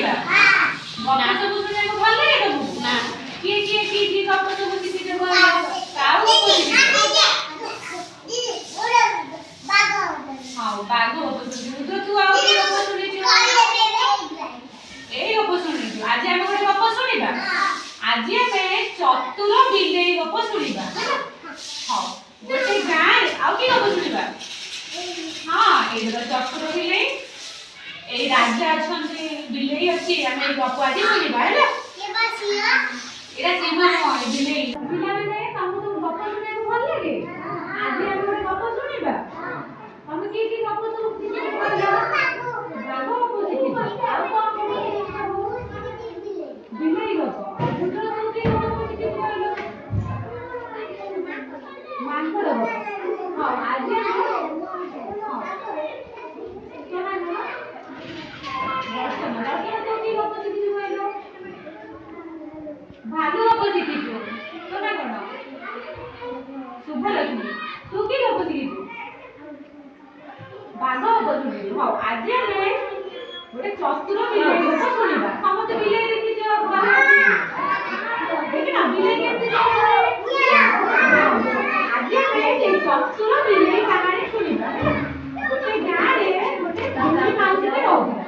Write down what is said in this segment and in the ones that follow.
ଶୁଣିବା ଗପ ସବୁ ଶୁଣିବାକୁ ଭଲ ଲାଗେ ତମକୁ ନା କିଏ କିଏ କି ଗପ ସବୁ ଶିଖିଛ କହିଲ କାଉ ଗପ ଶିଖିଛ ହଉ ବାଘ ଗପ ଶୁଣିଛୁ ତୁ ଆଉ କି ଗପ ଶୁଣିଛୁ ଏଇ ଗପ ଶୁଣିଛୁ ଆଜି ଆମେ ଗୋଟେ ଗପ ଶୁଣିବା ଆଜି ଆମେ ଚତୁର ବିଲେଇ ଗପ ଶୁଣିବା ହଉ ଗୋଟେ ଗାଁ ଆଉ କି ଗପ ଶୁଣିବା हाँ एइधर चतुर बिलेई ए राजा अछंती बिलेई अछि हम ए गप आज सुनिबा हैला केबा सिया एरा सीमा न बिलेई पिला माने तमु तो गप सुने को भल लागे आज हम ଗୋଟେ गप सुनिबा हम की गप तो किसे कहला बागो को देखिबा आ कोन बिलेई गप बुझलो तो की गप किसे कहला मानकर गप हां आज भालू गप शिखिछु तो ना कोन शुभलक्ष्मी तू की गप शिखिछु बाघ गप सुनिछु हां आज हमें गोटे चतुर बिलेई गप सुनिबा समस्त बिलेई देखिछ घर देखिना बिलेई केमति आज हमें चतुर बिलेई कहानी सुनिबा गोटे गाँ रे गोटे बुढ़ी माउसी रे रहउला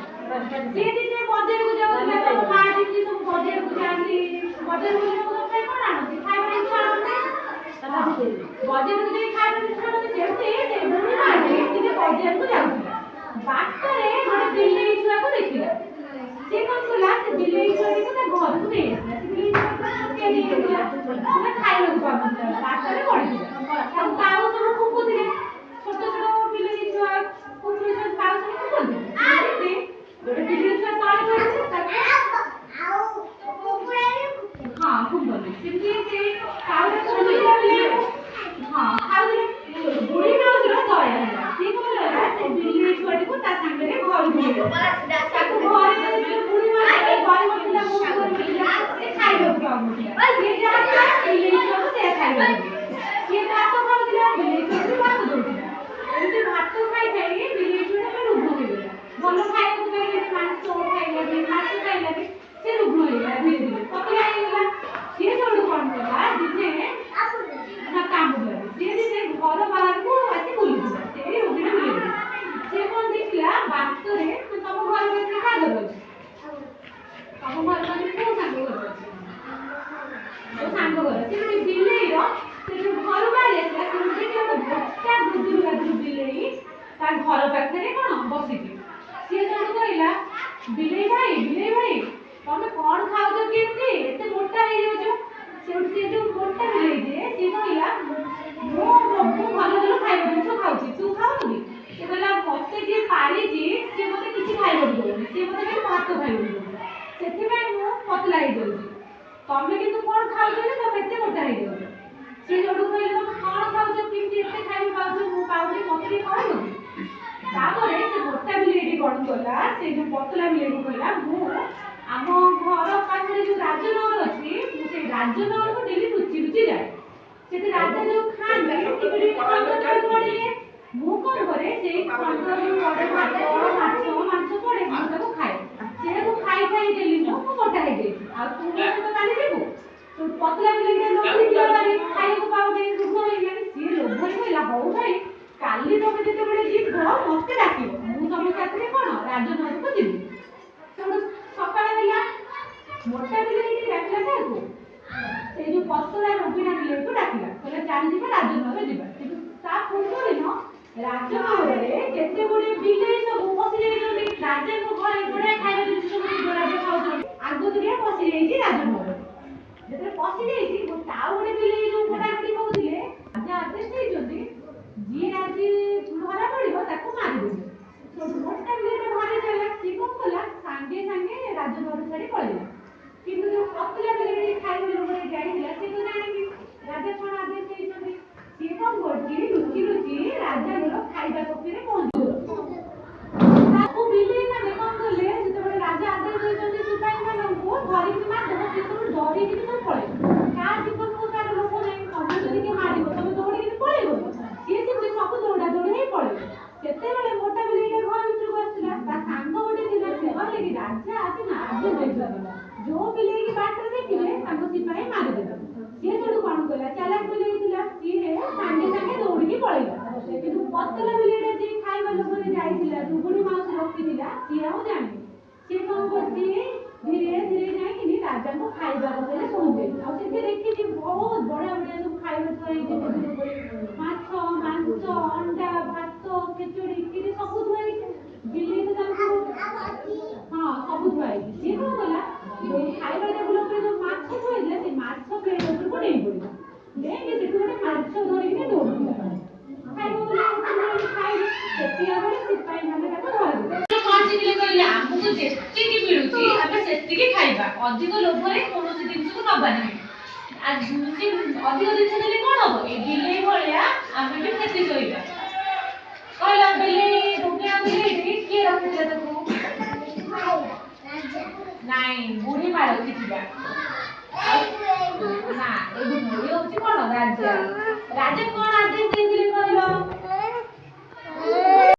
जे दिने बजार को जाउला तो मां दिने सब बजार को जाली बजार को लोग पे कोन आनती खाइबा इच्छा होते बजार को जे खाइबा इच्छा होते जेते से बुढ़ी मां दिने बजार को जाउला बाटरे गोटे बिलेई छुआ को देखिला से कोन कला से बिलेई छुआ को ता घर को दे से बिलेई छुआ के नहीं गेला ना खाइबा को पाबन बाटरे पड़िला हम काऊ सब फुकुथिले छोट छोट बिलेई छुआ कुकुर सब काऊ सब फुकुथिले गोटे बिलेई छुआ काट करছে তাকে আও কুকুরে हां खूब बने सिंधी से काउडा को बिलेई हां खाउले बुढ़ी माउसी रो दया होला से कहला से बिलेई छुआ को ता संगे रे घर को ताको घरे बुढ़ी माउसी घर बठिला मुंह कर बिला से खाइबो पाउला ये जहा बिलेई छुआ को से खाइबो ये भात खाउला बिलेई छुआ को भात दउला एते भात खाइ खाइ बिलेई छुआ को रुग्ण होइला ଭଲ ଖାଇବାକୁ ପାଇଲେ ମାଂସ ଖାଇଲା ବି ମାଛ ଖାଇଲା ବି ସେ ରୁଗ୍ଣ ହେଇଗଲା ଧୀରେ ଧୀରେ ପତଳା ହେଇଗଲା ସିଏ ଯୋଉଠୁ କଣ କଲା ଦିନେ ନା କାମୁଡିଲା ସିଏ ଦିନେ ଘର ବାହାରକୁ ଆସି ବୁଲୁଥିଲା ସେଇ ରୋଗୀଟା ବୁଲିଗଲା ସିଏ କଣ ଦେଖିଲା ବାଟରେ ତମ ଘର ପାଖରେ କାହା ଘର ଅଛି ତମ ଘର ପାଖରେ କୋଉ ସାଙ୍ଗ ଘର ଅଛି କୋଉ ସାଙ୍ଗ ଘର ସେ ଗୋଟେ ବିଲେଇର ସେ ଯୋଉ ଘର ବାହାରି ଆସିଲା ସେ ଦେଖିଲା ଗୋଟେ ବଟା ଗୁଦୁରୁ ଗାଦୁରୁ ବିଲେଇ ତା ଘର ପାଖରେ କଣ ବସିଛି ସିଏ ଜଣ କହିଲା ବିଲେଇ ଭାଇ ତମେ କଣ ଖାଉଛ କେମିତି ଏତେ ମୋଟା ହେଇଯାଉଛ ସେ ଯୋଉ ମୋଟା ବିଲେଇ ଯେ ସିଏ କହିଲା ମୁଁ ଭଲ ଭଲ ଖାଇବା ଜିନିଷ ଖାଉଛି ତୁ ଖାଉନୁ କି ସେ କହିଲା ମତେ ଯିଏ ପାଳିଛି ସିଏ ମତେ କିଛି ଖାଇବାକୁ ଦଉନି ସିଏ ମତେ ଖାଲି ଭାତ ଖାଇବାକୁ ଦଉନି ସେଥିପାଇଁ ମୁଁ ପତଳା ହେଇଯାଉଛି ତମେ କିନ୍ତୁ କଣ ଖାଉଛ ଯେ ତମେ ଏତେ ମୋଟା ହେଇଯାଉଛ ସିଏ ଯୋଉଠୁ କହିଲେ ତମେ କଣ ଖାଉଛ କେମିତି ଏତେ ଖାଇବା ପାଉଛ ମୁଁ ପାଉନି ମତେ ଟିକେ କହିବ କି तापरे से मोटा बिलेई कोन कला से जो पतला बिलेई कहला मु आम घर पाखरे जो राजनगर अछि मु से राजनगर को डेली लुचि लुचि जाए सेते राजा जो खान टिकड़ी खंडर पड़े मु कोन करे से खंडर पड़े भात माछ पड़े मु ताको खाए से को खाई खाई डेली मु मोटा हे गई आ तू तो काली जेबू तो पतला बिलेई लोग दिला बारे खाई को पाउ दे रुको हे गई से लोग भई कहला हो भाई काली तमे जेते बडे जीव मते डाकिबो मु तम साथरे कोन राजनगर को जीवी तो सकाळ होला मोटा बिलेई डाकला काको से जो पतला रोगिना बिलेई को डाकिला कहला चाली जीवा राजनगर जीवा किंतु ता पूर्व दिन राजनगर रे केते बडे बिलेई सब पसी जाई जोनी राजा को घरे बडे खाइबा जिनिस सब जोरा दे खाउ आगो दुरिया पसी जाई छी राजनगर जेते पसी जाई छी ताउ बडे बिलेई जो बडा बडी कहउथिले राजा आदेश देई जोनी जी राजी धरा पड़िबो ताको मारि देबे तो मोटा बिलेई भारी जाला सी को कला संगे संगे राजनगर छाड़ी पळिला किंतु जो पतला बिलेई खाइबो लोगरे जाईला से तो जानि राजा कोन आदेश देई जोनी सी कोन करची लुचि लुचि राजा घर खाइबा कपीरे पहुंची ताको बिलेई माने कोन करले जते बडे राजा आदेश देई जोनी सिपाही माननको धरि कि मार देबो से तो डरी कि सब पळे का जीवन को तार लोक नै तमे जदी के मारिबो तमे दौड़ी कि पळेबो ये सब सब दौड़ा दौड़ी ही पड़े केते बेले मोटा बिलेई घर भीतर को आसला ता सांग गोटे दिन से कहले कि राजा आज ना ସବୁ ଦେଇଥିଲା ଯୋଉ ବିଲେଇ କି ବାଟରେ ଦେଖିଲେ ତାଙ୍କ ସିପାହୀ ମାରିଦେଲେ ସିଏ ସେଠୁ କଣ କଲା ଚାଲାକ ବିଲେଇ ଥିଲା ସିଏ ସାଙ୍ଗେ ସାଙ୍ଗେ ଦୌଡ଼ିକି ପଳେଇଲା କିନ୍ତୁ ପତଲା ବିଲେଇଟା ଯିଏ ଖାଇବା ଲୋଭରେ ଯାଇଥିଲା ଡୁବୁଣି ମାଉସୀ ରଖିଥିଲା ସିଏ ଆଉ ଜାଣିନି ସିଏ କଣ କରୁଛି ଧୀରେ ଧୀରେ ଯାଇକିନି ରାଜାଙ୍କୁ ଖାଇବା ବଦଳରେ ପହଞ୍ଚେଇଛି ଆଉ ସେଠି ଦେଖିଛି ବହୁତ ବଢିଆ ବଢିଆ ସବୁ ଖାଇବା ଥୁଆ ହେଇଛି ମାଛ ମାଂସ ଅଣ୍ଡା ଭାତ ଖେଚୁଡି କ୍ଷୀରି ସବୁ ଥୁଆ ହେଇଛି ବିଲେଇ ତ ତାଙ୍କୁ ହଁ ସବୁ ଥୁଆ ହେଇଛି ସିଏ କଣ କଲା ଖାଇବା ଟେବୁଲ ଉପରେ ଯୋଉ ମାଛ ଥୁଆ ହେଇଥିଲା ସେ ମାଛ ପ୍ଲେଟ୍ ଉପରକୁ ଡେଇଁ ପଡିଲା ଡେଇଁକି ସେଠୁ ଗୋଟେ ମାଛ ଧରିକିନି ଦୌଡ଼ିଥିଲା ଖାଇବା ବୋଲି ଖାଇବି ସେତିକି ବେଳେ ସିପାହୀ ମାନେ ତାକୁ ଧରିଦେଲେ କଣ ଶିଖିଲେ କହିଲେ ଆମକୁ ଯେତିକି ମିଳୁଛି ଆମେ ସେତିକି ଖାଇବା ଅଧିକ ଲୋଭରେ କୌଣସି ଜିନିଷକୁ ନବା ନାହିଁ ଅଧିକ ଜିନିଷ ଦେଲେ କଣ ହବ ଏ ବିଲେଇ ଭଳିଆ ଆମେ ବି କ୍ଷତି ସହିବା କହିଲା ବିଲେଇ ଦୁନିଆ ବିଲେଇ କିଏ ରଖିଥିଲା ତାକୁ ନାଇଁ ବୁଢୀ ମା ରଖିଥିବା ନା ଏ ହଉଛି କଣ ରାଜା ରାଜା କଣ ଆଦେଶ ଦେଇଥିଲେ